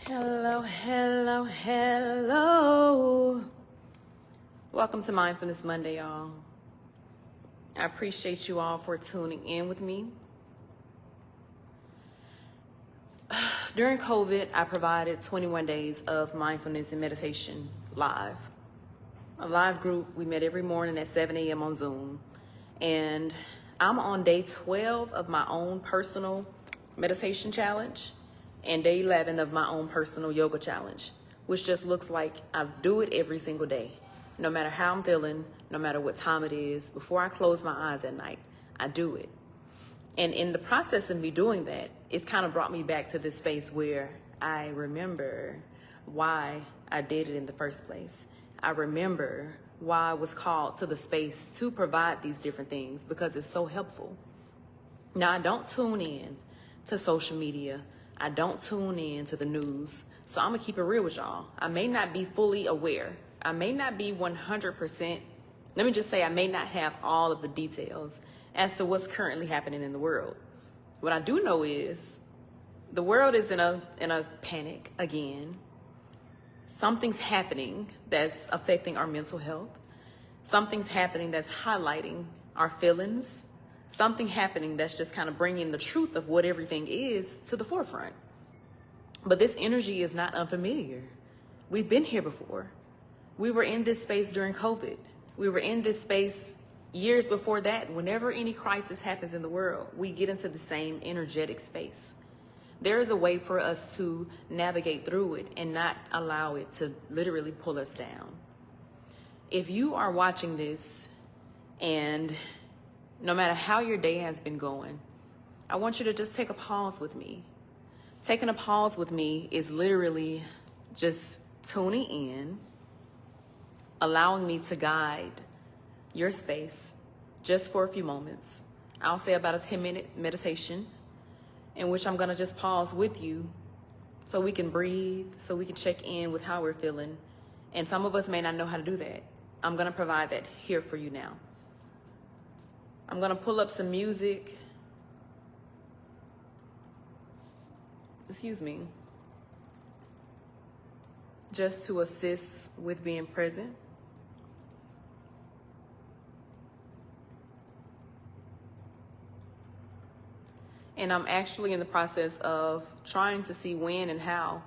Hello, hello, hello. Welcome to Mindfulness Monday, y'all. I appreciate you all for tuning in with me. During COVID, I provided 21 days of mindfulness and meditation live. A live group. We met every morning at 7 a.m. on Zoom. And I'm on day 12 of my own personal meditation challenge and day 11 of my own personal yoga challenge, which just looks like I do it every single day. No matter how I'm feeling, no matter what time it is, before I close my eyes at night, I do it. And in the process of me doing that, it's kind of brought me back to this space where I remember why I did it in the first place. I remember why I was called to the space to provide these different things because it's so helpful. Now, I don't tune in to social media. I don't tune in to the news. So I'm going to keep it real with y'all. I may not be fully aware. I may not be 100%. Let me just say I may not have all of the details as to what's currently happening in the world. What I do know is the world is in a panic again. Something's happening that's affecting our mental health. Something's happening that's highlighting our feelings. Something happening that's just kind of bringing the truth of what everything is to the forefront. But this energy is not unfamiliar. We've been here before. We were in this space during COVID. We were in this space years before that. Whenever any crisis happens in the world, we get into the same energetic space. There is a way for us to navigate through it and not allow it to literally pull us down. If you are watching this and no matter how your day has been going, I want you to just take a pause with me. Taking a pause with me is literally just tuning in, allowing me to guide your space just for a few moments. I'll say about a 10-minute meditation in which I'm going to just pause with you so we can breathe, so we can check in with how we're feeling. And some of us may not know how to do that. I'm going to provide that here for you now. I'm going to pull up some music. Excuse me. Just to assist with being present. And I'm actually in the process of trying to see when and how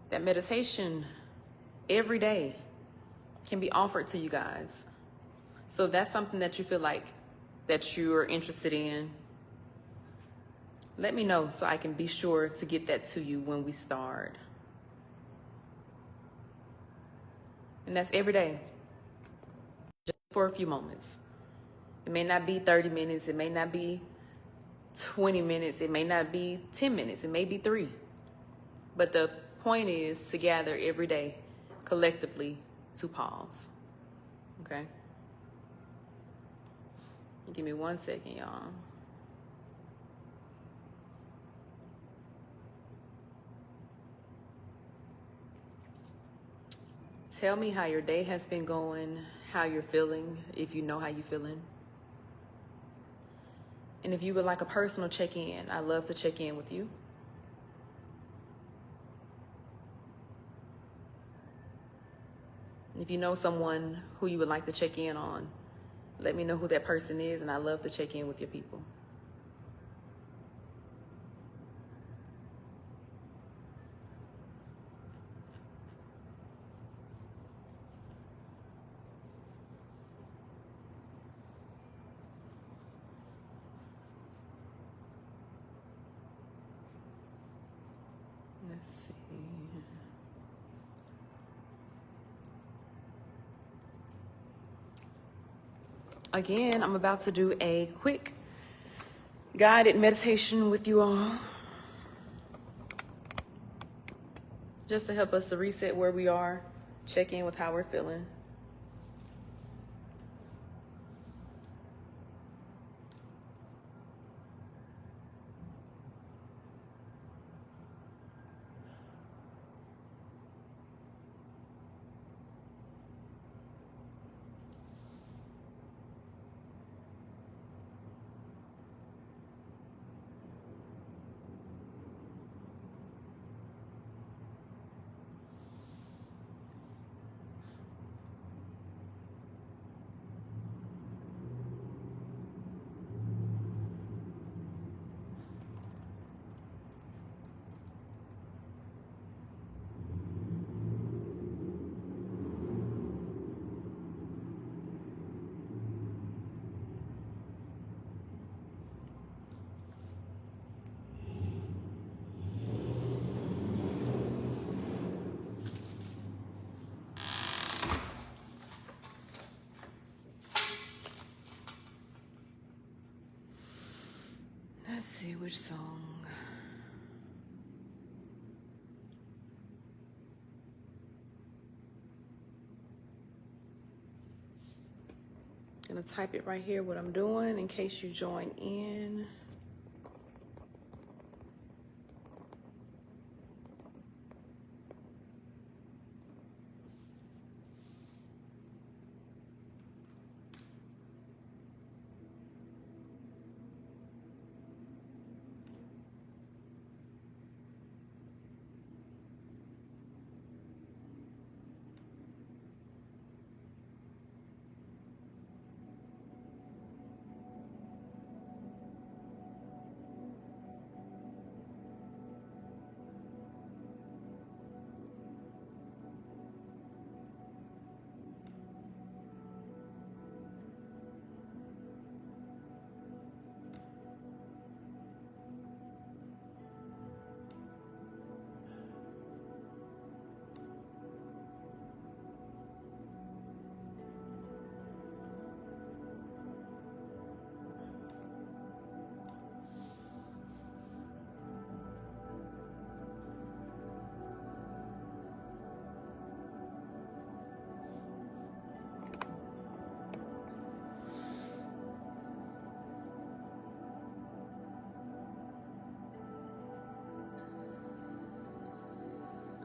that meditation every day can be offered to you guys. So if that's something that you feel like that you're interested in, let me know so I can be sure to get that to you when we start. And that's every day, just for a few moments. It may not be 30 minutes. It may not be 20 minutes. It may not be 10 minutes. It may be 3. But the point is to gather every day collectively to pause. Okay? Give me 1 second, y'all. Tell me how your day has been going, how you're feeling, if you know how you're feeling. And if you would like a personal check-in, I love to check in with you. If you know someone who you would like to check in on, let me know who that person is, and I love to check in with your people. Let's see. Again, I'm about to do a quick guided meditation with you all, just to help us to reset where we are, check in with how we're feeling. see which song. I'm gonna type it right here what I'm doing in case you join in.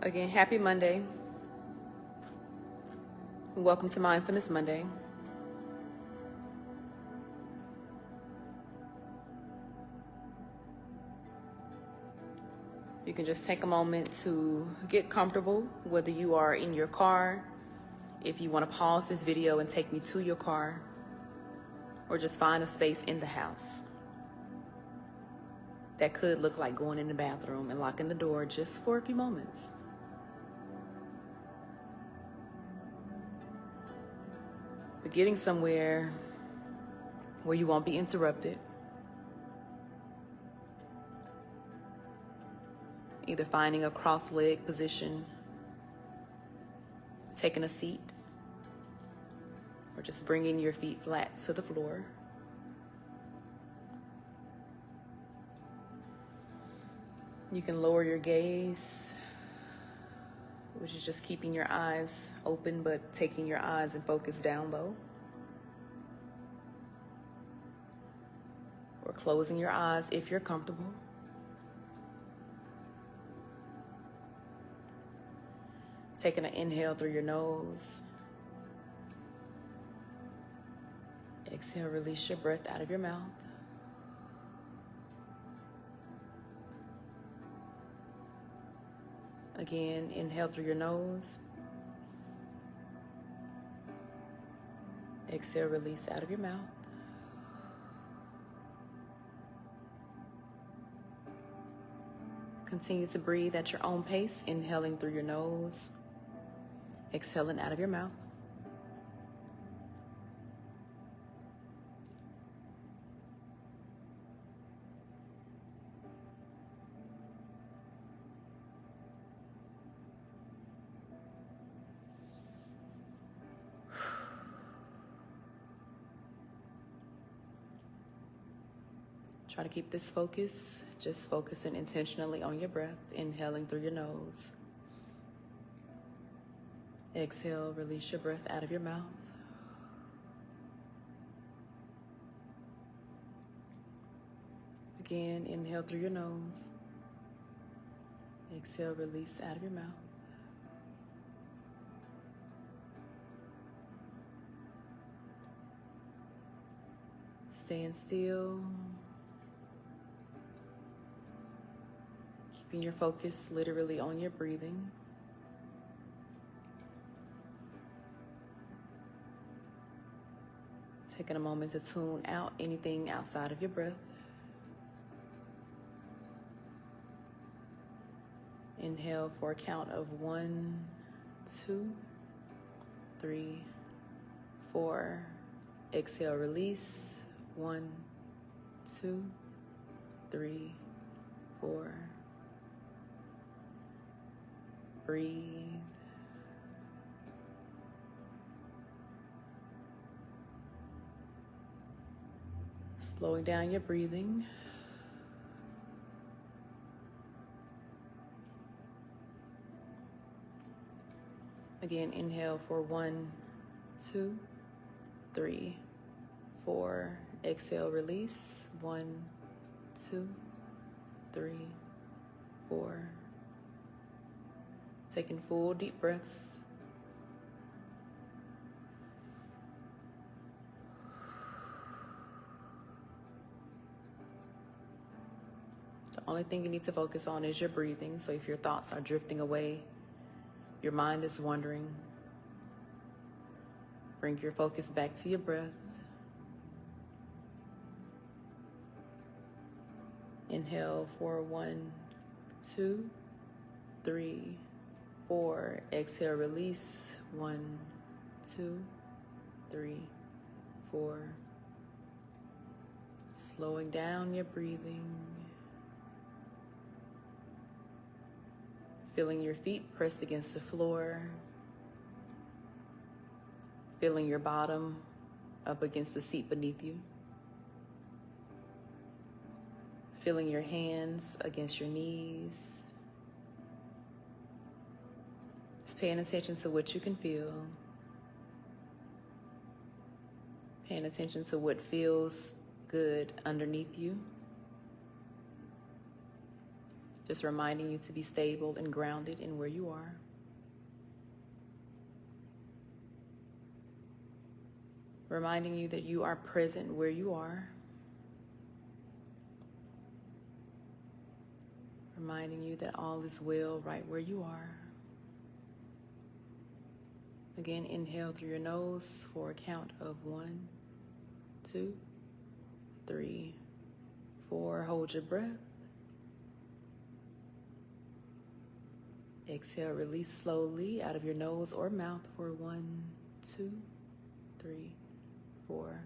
Again, happy Monday. Welcome to Mindfulness Monday. You can just take a moment to get comfortable, whether you are in your car, if you want to pause this video and take me to your car, or just find a space in the house. That could look like going in the bathroom and locking the door just for a few moments. But getting somewhere where you won't be interrupted. Either finding a cross-leg position, taking a seat, or just bringing your feet flat to the floor. You can lower your gaze, which is just keeping your eyes open, but taking your eyes and focus down low. Or closing your eyes if you're comfortable. Taking an inhale through your nose. Exhale, release your breath out of your mouth. Again, inhale through your nose. Exhale, release out of your mouth. Continue to breathe at your own pace, inhaling through your nose, exhaling out of your mouth. Try to keep this focus, just focusing intentionally on your breath, inhaling through your nose. Exhale, release your breath out of your mouth. Again, inhale through your nose. Exhale, release out of your mouth. Staying still. Keeping your focus literally on your breathing. Taking a moment to tune out anything outside of your breath. Inhale for a count of 1, 2, 3, 4. Exhale, release. 1, 2, 3, 4. Breathe. Slowing down your breathing. Again, inhale for 1, 2, 3, 4. Exhale, release. 1, 2, 3, 4. Taking full deep breaths. The only thing you need to focus on is your breathing. So if your thoughts are drifting away, your mind is wandering, bring your focus back to your breath. Inhale for 1, 2, 3, 4. Exhale, release. 1, 2, 3, 4. Slowing down your breathing. Feeling your feet pressed against the floor. Feeling your bottom up against the seat beneath you. Feeling your hands against your knees. Just paying attention to what you can feel. Paying attention to what feels good underneath you. Just reminding you to be stable and grounded in where you are. Reminding you that you are present where you are. Reminding you that all is well right where you are. Again, inhale through your nose for a count of 1, 2, 3, 4. Hold your breath. Exhale, release slowly out of your nose or mouth for 1, 2, 3, 4.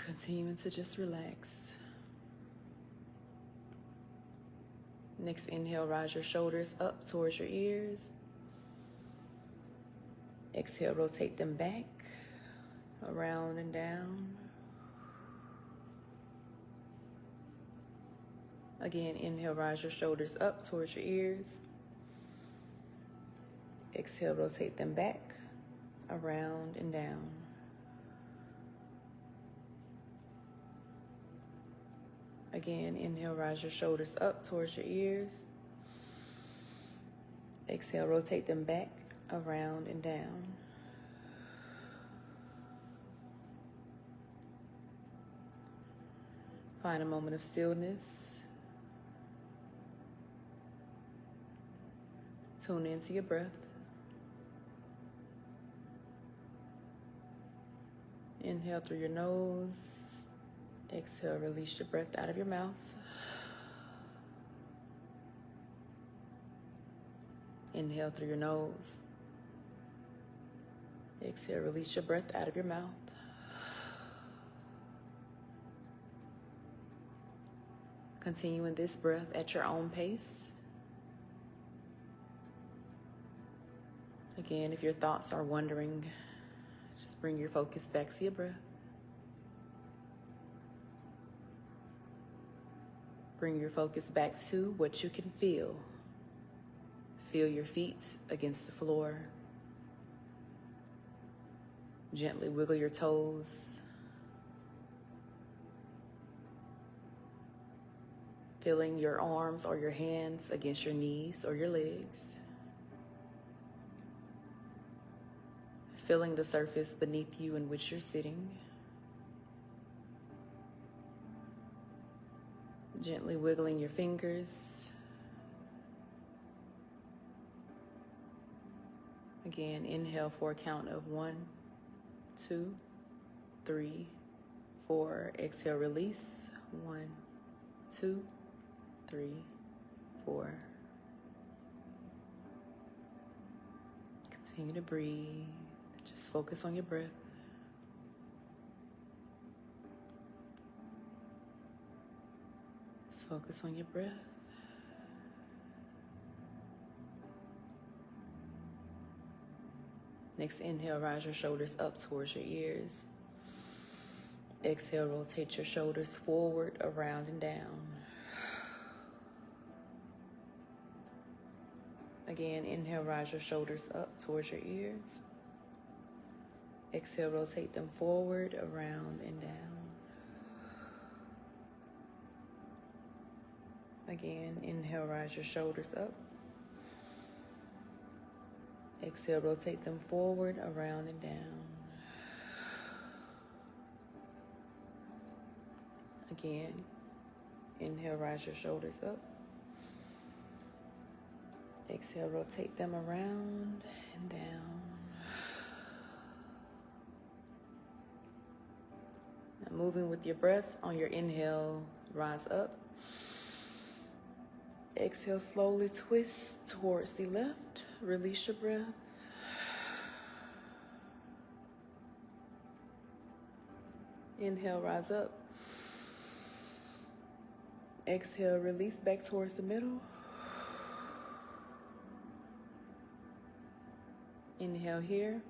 Continuing to just relax. Next inhale, rise your shoulders up towards your ears. Exhale, rotate them back, around and down. Again, inhale, rise your shoulders up towards your ears. Exhale, rotate them back, around and down. Again, inhale, rise your shoulders up towards your ears. Exhale, rotate them back, around and down. Find a moment of stillness. Tune into your breath. Inhale through your nose. Exhale, release your breath out of your mouth. Inhale through your nose. Exhale, release your breath out of your mouth. Continuing this breath at your own pace. Again, if your thoughts are wandering, just bring your focus back to your breath. Bring your focus back to what you can feel. Feel your feet against the floor. Gently wiggle your toes. Feeling your arms or your hands against your knees or your legs. Feeling the surface beneath you in which you're sitting. Gently wiggling your fingers. Again, inhale for a count of 1, 2, 3, 4. Exhale, release. 1, 2, 3, 4. Continue to breathe. Just focus on your breath. Just focus on your breath. Next inhale, rise your shoulders up towards your ears. Exhale, rotate your shoulders forward, around and down. Again, inhale, rise your shoulders up towards your ears. Exhale, rotate them forward, around, and down. Again, inhale, rise your shoulders up. Exhale, rotate them forward, around, and down. Again, inhale, rise your shoulders up. Exhale, rotate them around and down. Now moving with your breath, on your inhale, rise up. Exhale, slowly twist towards the left. Release your breath. Inhale, rise up. Exhale, release back towards the middle. Inhale here.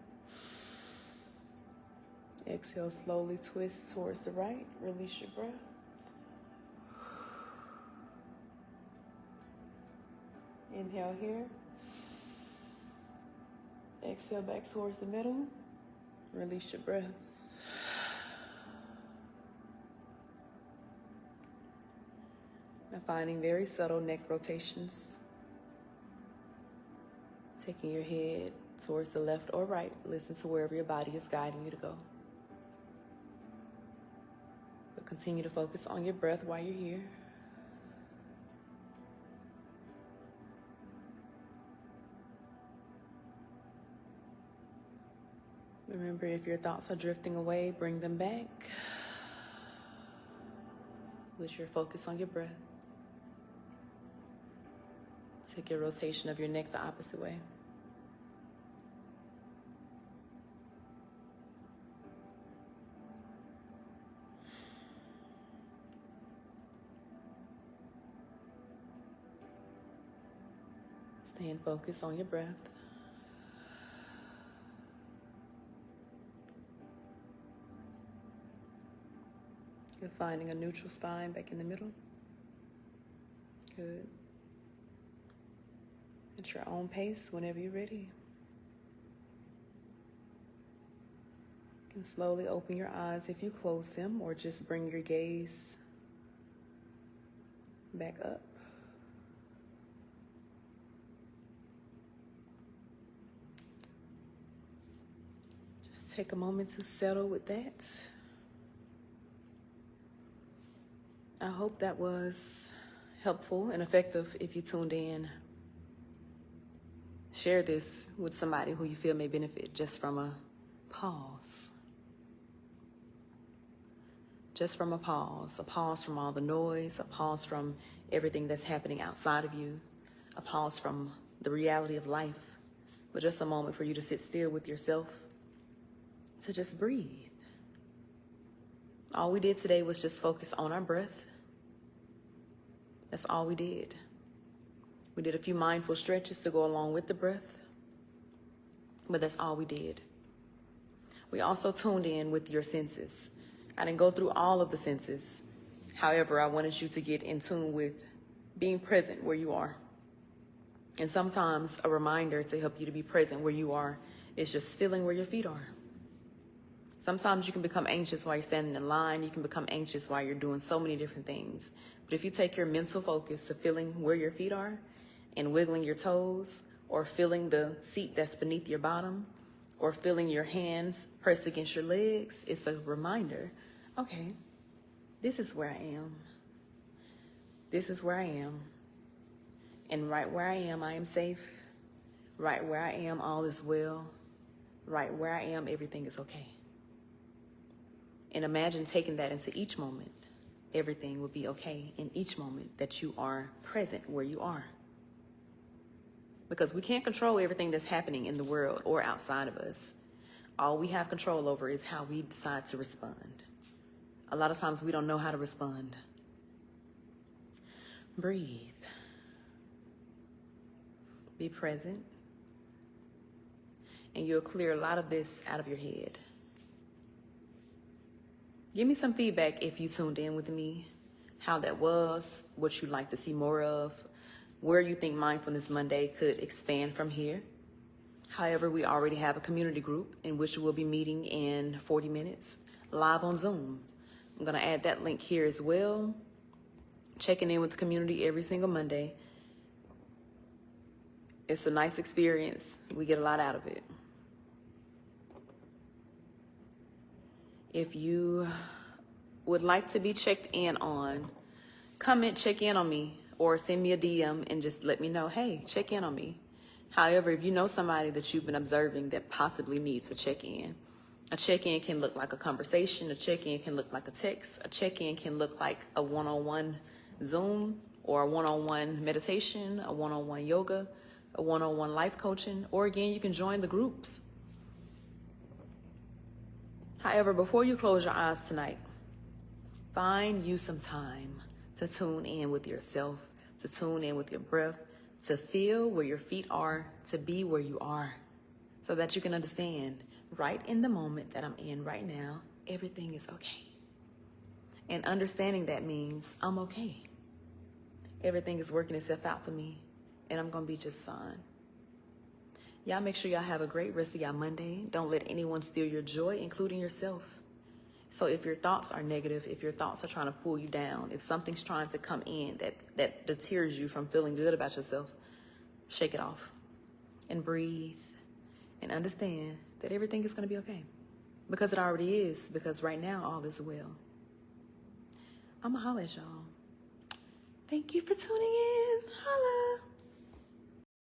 Exhale, slowly twist towards the right. Release your breath. Inhale here. Exhale back towards the middle. Release your breath. Now finding very subtle neck rotations. Taking your head towards the left or right. Listen to wherever your body is guiding you to go. But continue to focus on your breath while you're here. Remember, if your thoughts are drifting away, bring them back with your focus on your breath. Take your rotation of your neck the opposite way. Staying focused on your breath. You're finding a neutral spine back in the middle. Good. At your own pace, whenever you're ready. You can slowly open your eyes if you close them, or just bring your gaze back up. Just take a moment to settle with that. I hope that was helpful and effective. If you tuned in, share this with somebody who you feel may benefit just from a pause. Just from a pause from all the noise, a pause from everything that's happening outside of you, a pause from the reality of life, but just a moment for you to sit still with yourself, to just breathe. All we did today was just focus on our breath. That's all we did. We did a few mindful stretches to go along with the breath, but that's all we did. We also tuned in with your senses. I didn't go through all of the senses. However, I wanted you to get in tune with being present where you are. And sometimes a reminder to help you to be present where you are is just feeling where your feet are. Sometimes you can become anxious while you're standing in line. You can become anxious while you're doing so many different things. But if you take your mental focus to feeling where your feet are and wiggling your toes, or feeling the seat that's beneath your bottom, or feeling your hands pressed against your legs, it's a reminder, okay, this is where I am. This is where I am. And right where I am safe. Right where I am, all is well. Right where I am, everything is okay. And imagine taking that into each moment. Everything will be okay in each moment that you are present where you are. Because we can't control everything that's happening in the world or outside of us. All we have control over is how we decide to respond. A lot of times we don't know how to respond. Breathe. Be present. And you'll clear a lot of this out of your head. Give me some feedback if you tuned in with me, how that was, what you'd like to see more of. where you think Mindfulness Monday could expand from here. However, we already have a community group in which we'll be meeting in 40 minutes live on Zoom. I'm going to add that link here as well. Checking in with the community every single Monday. It's a nice experience. We get a lot out of it. If you would like to be checked in on, comment, check in on me, or send me a DM and just let me know, hey, check in on me. However, if you know somebody that you've been observing that possibly needs a check-in can look like a conversation, a check-in can look like a text, a check-in can look like a one-on-one Zoom or a one-on-one meditation, a one-on-one yoga, a one-on-one life coaching, or again, you can join the groups. However, before you close your eyes tonight, find you some time to tune in with yourself, to tune in with your breath, to feel where your feet are, to be where you are, so that you can understand right in the moment that I'm in right now, everything is okay. And understanding that means I'm okay. Everything is working itself out for me, and I'm going to be just fine. Y'all make sure y'all have a great rest of y'all Monday. Don't let anyone steal your joy, including yourself. So if your thoughts are negative, if your thoughts are trying to pull you down, if something's trying to come in that deters you from feeling good about yourself, shake it off and breathe and understand that everything is going to be okay. Because it already is, because right now all is well. I'm going to holler at y'all. Thank you for tuning in. Holla.